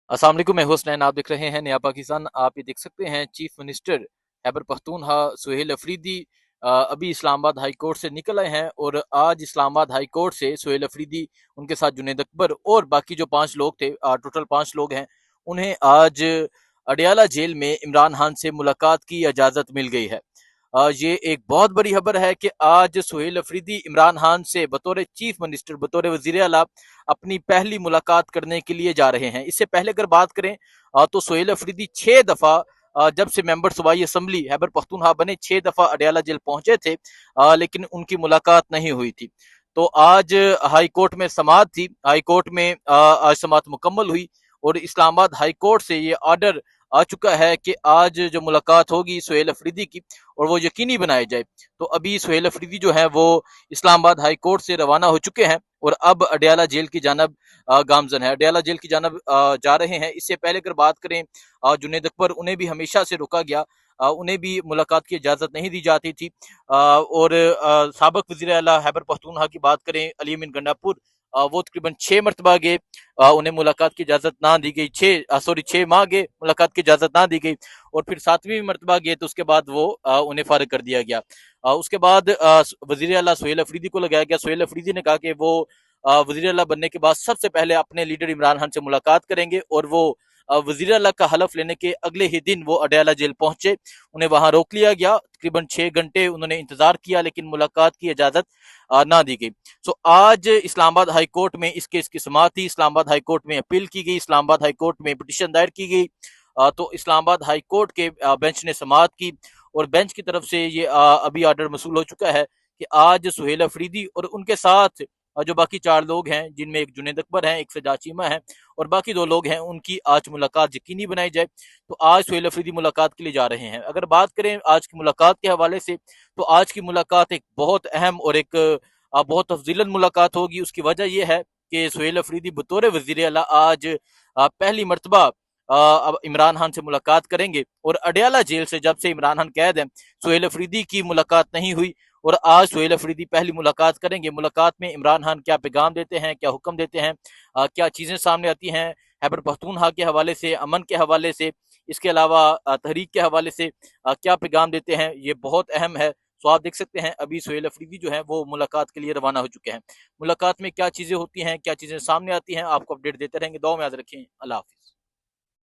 अस्सलाम वालेकुम, मैं हुसनैन। आप देख रहे हैं नया पाकिस्तान। आप ये देख सकते हैं चीफ मिनिस्टर खैबर पख्तूनख्वा सुहेल अफरीदी अभी इस्लामाबाद हाई कोर्ट से निकल आए हैं और आज इस्लामाबाद हाई कोर्ट से सुहेल अफरीदी, उनके साथ जुनेद अकबर और बाकी जो 5 लोग थे, टोटल 5 लोग हैं, उन्हें आज अडियाला जेल में इमरान खान से मुलाकात की इजाज़त मिल गई है। ये एक बहुत बड़ी खबर है कि आज सुहेल अफरीदी इमरान खान से बतौर चीफ मिनिस्टर, बतौर वजीर आला अपनी पहली मुलाकात करने के लिए जा रहे हैं। इससे पहले अगर बात करें तो सुहेल अफरीदी 6 दफा जब से मेंबर सूबाई असम्बली खैबर पख्तूनख्वा बने 6 दफा अडियाला जेल पहुंचे थे, लेकिन उनकी मुलाकात नहीं हुई थी। तो आज हाई कोर्ट में समाअत थी। हाई कोर्ट में आज समाअत मुकम्मल हुई और इस्लामाबाद हाई कोर्ट से ये ऑर्डर आ चुका है कि आज जो मुलाकात होगी सुहेल अफरीदी की, और वो यकीनी बनाई जाए। तो अभी सुहेल अफरीदी जो है वो इस्लामाबाद हाई कोर्ट से रवाना हो चुके हैं और अब अडियाला जेल की जानब गामजन है, अडियाला जेल की जानब जा रहे हैं। इससे पहले अगर बात करें जुनेद अकबर, उन्हें भी हमेशा से रोका गया, उन्हें भी मुलाकात की इजाज़त नहीं दी जाती थी। और साबिक वज़ीर आला खैबर पख्तूनख्वा की बात करें अली अमीन गंडापुर, वो तकरीबन 6 मरतबा गए, उन्हें मुलाकात की इजाज़त ना दी गई। 6 माह गए, मुलाकात की इजाज़त ना दी गई, और फिर 7वीं मरतबा गए तो उसके बाद वो उन्हें फारिग कर दिया गया। उसके बाद वज़ीर आला सुहेल अफरीदी को लगाया गया। सुहेल अफरीदी ने कहा कि वो वज़ीर आला बनने के बाद सबसे पहले अपने लीडर इमरान खान से मुलाकात करेंगे, और वो वज़ीर आला का हलफ लेने के अगले ही दिन वो अडियाला जेल पहुंचे। उन्हें वहां रोक लिया गया, तकरीबन 6 घंटे उन्होंने इंतजार किया, लेकिन मुलाकात की इजाज़त ना दी गई। सो आज इस्लामाबाद हाई कोर्ट में इस केस की समाअत थी। इस्लामाबाद हाई कोर्ट में अपील की गई, इस्लामाबाद हाई कोर्ट में पिटीशन दायर की गई। तो इस्लामाबाद हाई कोर्ट के बेंच ने समाअत की और बेंच की तरफ से ये अभी ऑर्डर मसूल हो चुका है कि आज सुहेल अफरीदी और उनके साथ जो बाकी 4 लोग हैं, जिनमें एक जुनेद अकबर हैं, एक सजा चीमा है और बाकी 2 लोग हैं, उनकी आज मुलाकात यकीनी बनाई जाए। तो आज सुहेल अफरीदी मुलाकात के लिए जा रहे हैं। अगर बात करें आज की मुलाकात के हवाले से, तो आज की मुलाकात एक बहुत अहम और एक बहुत तफजीलन मुलाकात होगी। उसकी वजह यह है कि सुहेल अफरीदी बतौर वज़ीर आला आज पहली मरतबा अब इमरान खान से मुलाकात करेंगे, और अडियाला जेल से जब से इमरान खान कैद है, सुहेल अफरीदी की मुलाकात नहीं हुई, और आज सुहेल अफरीदी पहली मुलाकात करेंगे। मुलाकात में इमरान खान क्या पैगाम देते हैं, क्या हुक्म देते हैं, क्या चीज़ें सामने आती हैं खैबर पख्तूनख्वा के हवाले से, अमन के हवाले से, इसके अलावा तहरीक के हवाले से क्या पैगाम देते हैं, ये बहुत अहम है। तो आप देख सकते हैं अभी सुहेल अफरीदी जो है वो मुलाकात के लिए रवाना हो चुके हैं। मुलाकात में क्या चीज़ें होती हैं, क्या चीज़ें सामने आती हैं, आपको अपडेट देते रहेंगे। दुआ में याद रखें। अल्लाह हाफिज़।